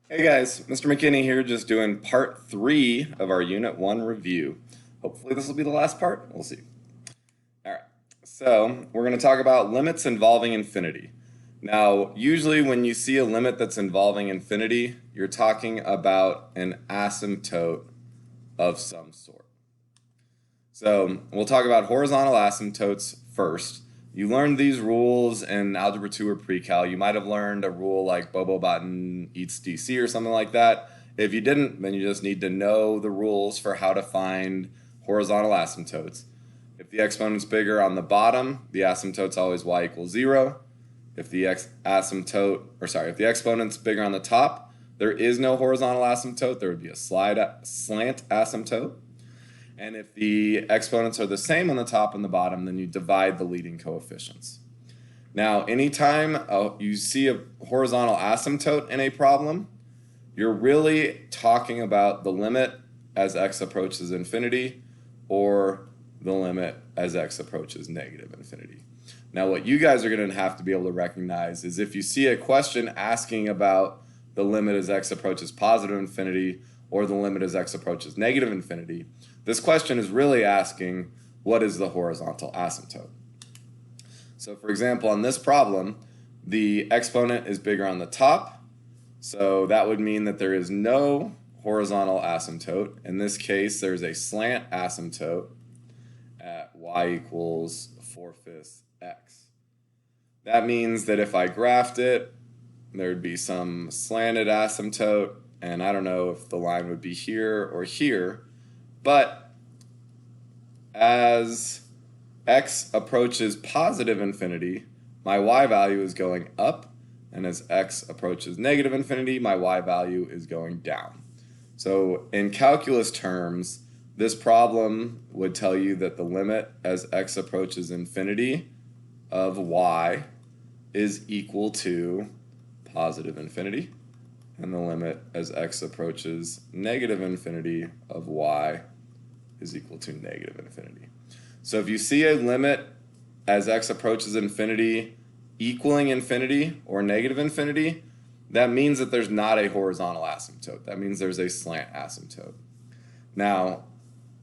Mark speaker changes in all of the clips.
Speaker 1: Hey guys, Mr. McKinney here, just doing part 3 of our Unit 1 review. Hopefully this will be the last part. We'll see. Alright, so we're going to talk about limits involving infinity. Now, usually when you see a limit that's involving infinity, you're talking about an asymptote of some sort. So we'll talk about horizontal asymptotes first. You learned these rules in Algebra 2 or Pre-Cal. You might have learned a rule like Bobo Button eats DC or something like that. If you didn't, then you just need to know the rules for how to find horizontal asymptotes. If the exponent's bigger on the bottom, the asymptote's always y equals 0. If the if the exponent's bigger on the top, there is no horizontal asymptote. There would be a slant asymptote. And if the exponents are the same on the top and the bottom, then you divide the leading coefficients. Now, anytime you see a horizontal asymptote in a problem, you're really talking about the limit as x approaches infinity or the limit as x approaches negative infinity. Now, what you guys are going to have to be able to recognize is if you see a question asking about the limit as x approaches positive infinity or the limit as x approaches negative infinity, this question is really asking, what is the horizontal asymptote? So for example, on this problem, the exponent is bigger on the top, so that would mean that there is no horizontal asymptote. In this case, there's a slant asymptote at y equals 4/5 x. That means that if I graphed it, there would be some slanted asymptote, and I don't know if the line would be here or here, but as x approaches positive infinity, my y value is going up, and as x approaches negative infinity, my y value is going down. So in calculus terms, this problem would tell you that the limit as x approaches infinity of y is equal to positive infinity, and the limit as x approaches negative infinity of y is equal to negative infinity. So if you see a limit as x approaches infinity equaling infinity or negative infinity, that means that there's not a horizontal asymptote. That means there's a slant asymptote. Now,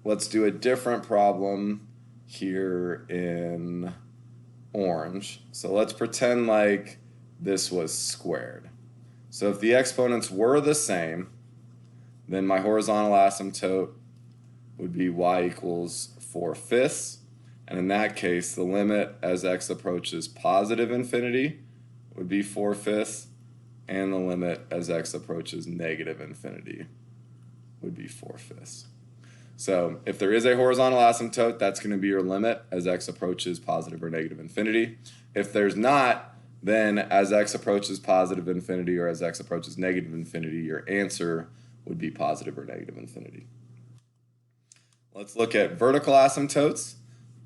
Speaker 1: let's do a different problem here in orange. So let's pretend like this was squared. So if the exponents were the same, then my horizontal asymptote would be y equals 4/5, and in that case the limit as x approaches positive infinity would be 4/5, and the limit as x approaches negative infinity would be 4/5. So if there is a horizontal asymptote, that's going to be your limit as x approaches positive or negative infinity. If there's not, then as x approaches positive infinity or as x approaches negative infinity, your answer would be positive or negative infinity. Let's look at vertical asymptotes.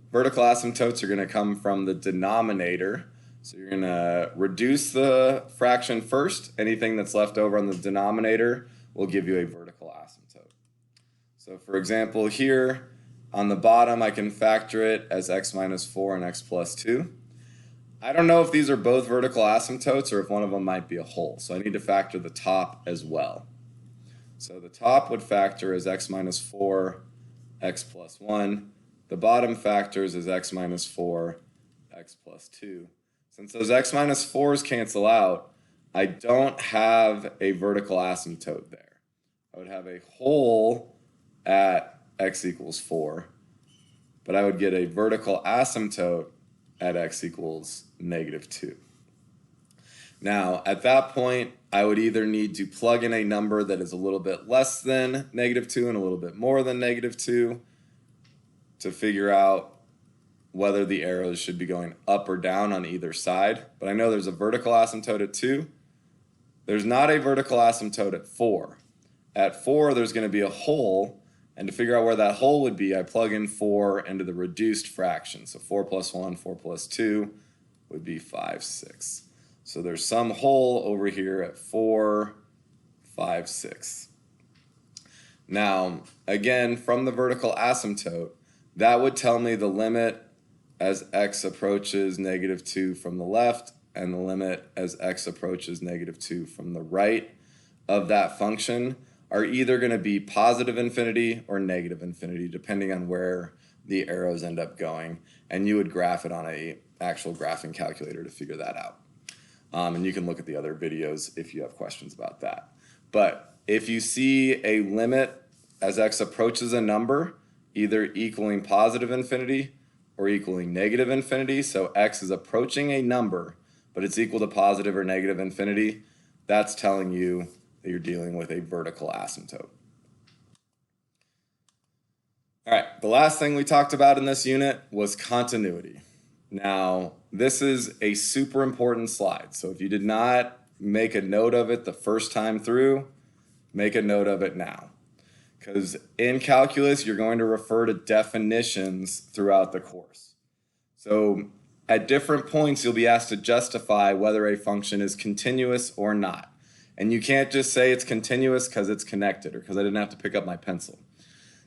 Speaker 1: Vertical asymptotes are going to come from the denominator. So you're going to reduce the fraction first. Anything that's left over on the denominator will give you a vertical asymptote. So for example, here on the bottom, I can factor it as x minus 4 and x plus 2. I don't know if these are both vertical asymptotes or if one of them might be a whole. So I need to factor the top as well. So the top would factor as x minus 4, x plus 1. The bottom factors as x minus 4, x plus 2. Since those x minus 4's cancel out, I don't have a vertical asymptote there. I would have a whole at x equals 4, but I would get a vertical asymptote at x equals negative 2. Now, at that point, I would either need to plug in a number that is a little bit less than negative 2 and a little bit more than negative 2 to figure out whether the arrows should be going up or down on either side. But I know there's a vertical asymptote at 2. There's not a vertical asymptote at 4. At 4, there's going to be a whole, and to figure out where that whole would be, I plug in 4 into the reduced fraction. So 4 plus 1, 4 plus 2 would be 5/6. So there's some whole over here at 4, 5/6. Now, again, from the vertical asymptote, that would tell me the limit as x approaches negative 2 from the left and the limit as x approaches negative 2 from the right of that function are either going to be positive infinity or negative infinity, depending on where the arrows end up going. And you would graph it on a actual graphing calculator to figure that out. And you can look at the other videos if you have questions about that. But if you see a limit as x approaches a number, either equaling positive infinity or equaling negative infinity, so x is approaching a number, but it's equal to positive or negative infinity, that's telling you that you're dealing with a vertical asymptote. All right, the last thing we talked about in this unit was continuity. Now, this is a super important slide, so if you did not make a note of it the first time through, make a note of it now. Because in calculus, you're going to refer to definitions throughout the course. So at different points, you'll be asked to justify whether a function is continuous or not. And you can't just say it's continuous because it's connected or because I didn't have to pick up my pencil.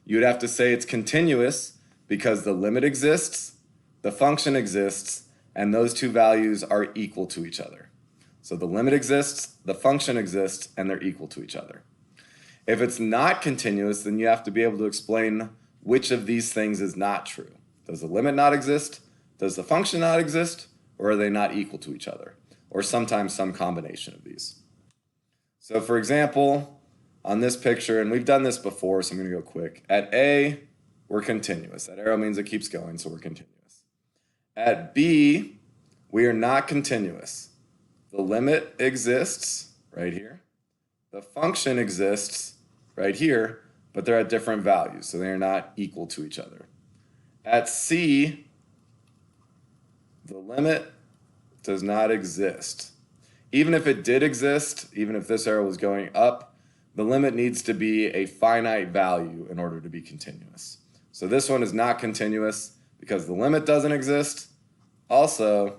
Speaker 1: You would have to say it's continuous because the limit exists, the function exists, and those two values are equal to each other. So the limit exists, the function exists, and they're equal to each other. If it's not continuous, then you have to be able to explain which of these things is not true. Does the limit not exist? Does the function not exist? Or are they not equal to each other? Or sometimes some combination of these. So for example, on this picture, and we've done this before, so I'm going to go quick. At A, we're continuous. That arrow means it keeps going, so we're continuous. At B, we are not continuous. The limit exists right here. The function exists right here, but they're at different values, so they're not equal to each other. At C, the limit does not exist. Even if it did exist, even if this arrow was going up, the limit needs to be a finite value in order to be continuous. So this one is not continuous because the limit doesn't exist. Also,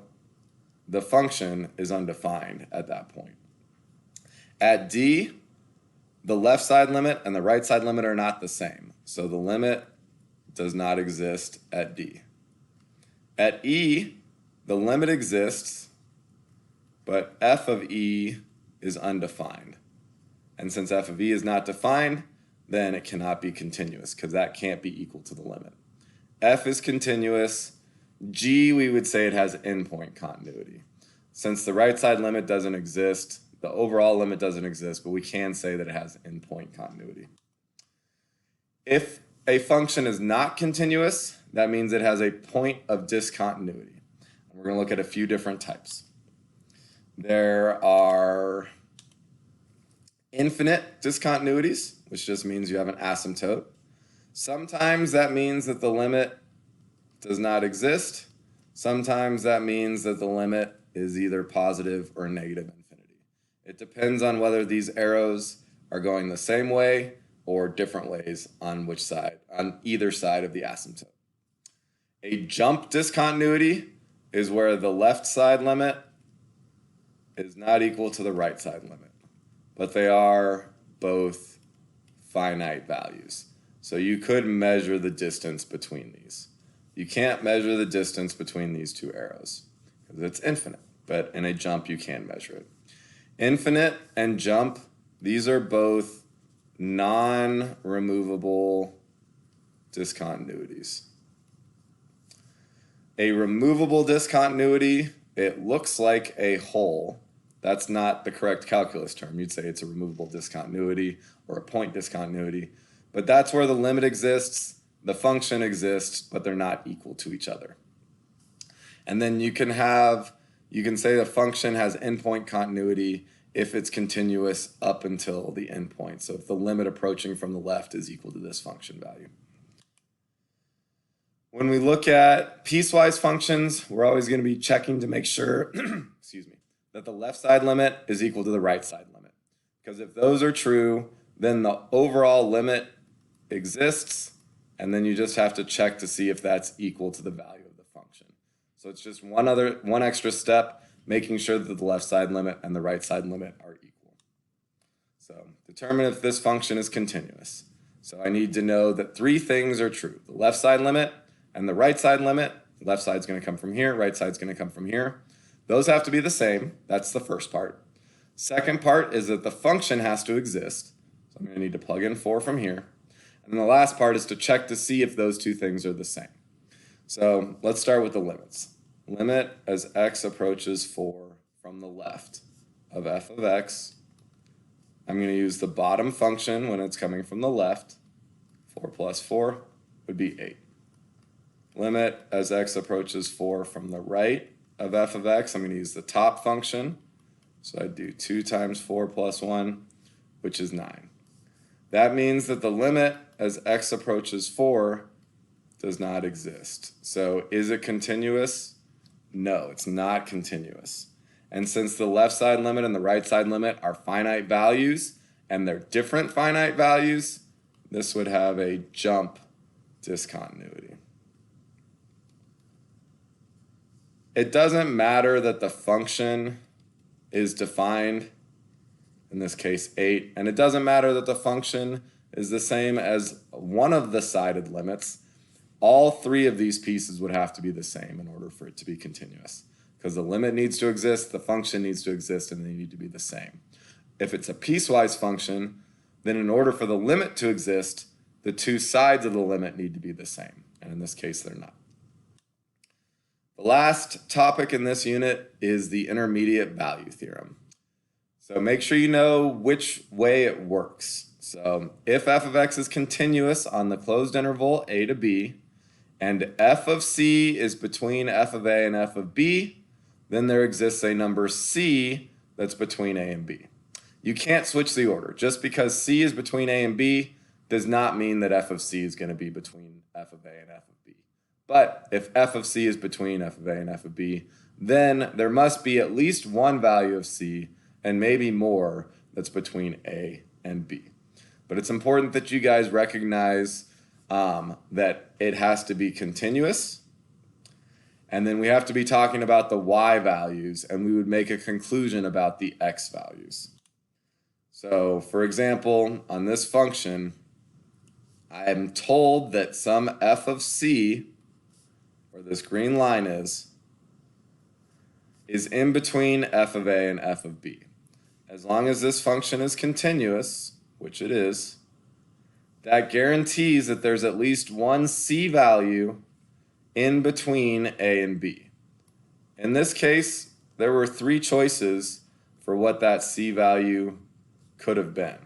Speaker 1: the function is undefined at that point. At D, the left side limit and the right side limit are not the same. So the limit does not exist at D. At E, the limit exists, but f of E is undefined. And since f of E is not defined, then it cannot be continuous because that can't be equal to the limit. F is continuous. G, we would say it has endpoint continuity. Since the right side limit doesn't exist, the overall limit doesn't exist, but we can say that it has endpoint continuity. If a function is not continuous, that means it has a point of discontinuity. And we're going to look at a few different types. There are infinite discontinuities, which just means you have an asymptote. Sometimes that means that the limit does not exist. Sometimes that means that the limit is either positive or negative infinity. It depends on whether these arrows are going the same way or different ways on which side, on either side of the asymptote. A jump discontinuity is where the left side limit is not equal to the right side limit, but they are both finite values. So you could measure the distance between these. You can't measure the distance between these two arrows because it's infinite, but in a jump you can measure it. Infinite and jump, these are both non-removable discontinuities. A removable discontinuity, it looks like a hole. That's not the correct calculus term. You'd say it's a removable discontinuity or a point discontinuity, but that's where the limit exists, the function exists, but they're not equal to each other. And then you can say the function has endpoint continuity if it's continuous up until the endpoint. So if the limit approaching from the left is equal to this function value. When we look at piecewise functions, we're always going to be checking to make sure that the left side limit is equal to the right side limit. Because if those are true, then the overall limit exists, and then you just have to check to see if that's equal to the value of the function. So it's just one extra step, making sure that the left side limit and the right side limit are equal. So determine if this function is continuous. So I need to know that three things are true. The left side limit and the right side limit. The left side's going to come from here, right side's going to come from here. Those have to be the same. That's the first part. Second part is that the function has to exist. So I'm going to need to plug in 4 from here. And then the last part is to check to see if those two things are the same. So let's start with the limits. Limit as x approaches 4 from the left of f of x. I'm going to use the bottom function when it's coming from the left. 4 plus 4 would be 8. Limit as x approaches 4 from the right of f of x. I'm going to use the top function. So I do 2 times 4 plus 1, which is 9. That means that the limit as x approaches 4 does not exist. So is it continuous? No, it's not continuous. And since the left side limit and the right side limit are finite values, and they're different finite values, this would have a jump discontinuity. It doesn't matter that the function is defined, in this case 8, and it doesn't matter that the function is the same as one of the sided limits. All 3 of these pieces would have to be the same in order for it to be continuous, because the limit needs to exist, the function needs to exist, and they need to be the same. If it's a piecewise function, then in order for the limit to exist, the 2 sides of the limit need to be the same, and in this case they're not. The last topic in this unit is the intermediate value theorem. So make sure you know which way it works. So if f of x is continuous on the closed interval a to b, and f of c is between f of a and f of b, then there exists a number c that's between a and b. You can't switch the order. Just because c is between a and b does not mean that f of c is going to be between f of a and f of b. But if f of c is between f of a and f of b, then there must be at least one value of c, and maybe more, that's between a and b. But it's important that you guys recognize that it has to be continuous, and then we have to be talking about the y values, and we would make a conclusion about the x values. So for example, on this function, I am told that some f of c, where this green line is in between f of a and f of b. As long as this function is continuous, which it is, that guarantees that there's at least one c value in between a and b. In this case, there were 3 choices for what that c value could have been.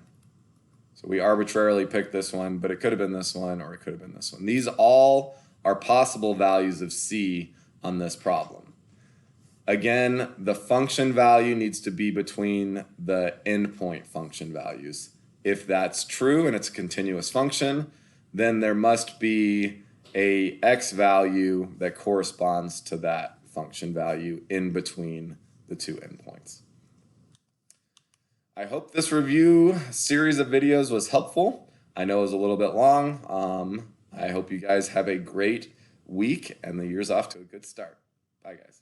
Speaker 1: So we arbitrarily picked this one, but it could have been this one, or it could have been this one. These all are possible values of c on this problem. Again, the function value needs to be between the endpoint function values. If that's true and it's a continuous function, then there must be a x value that corresponds to that function value in between the 2 endpoints. I hope this review series of videos was helpful. I know it was a little bit long. I hope you guys have a great week and the year's off to a good start. Bye, guys.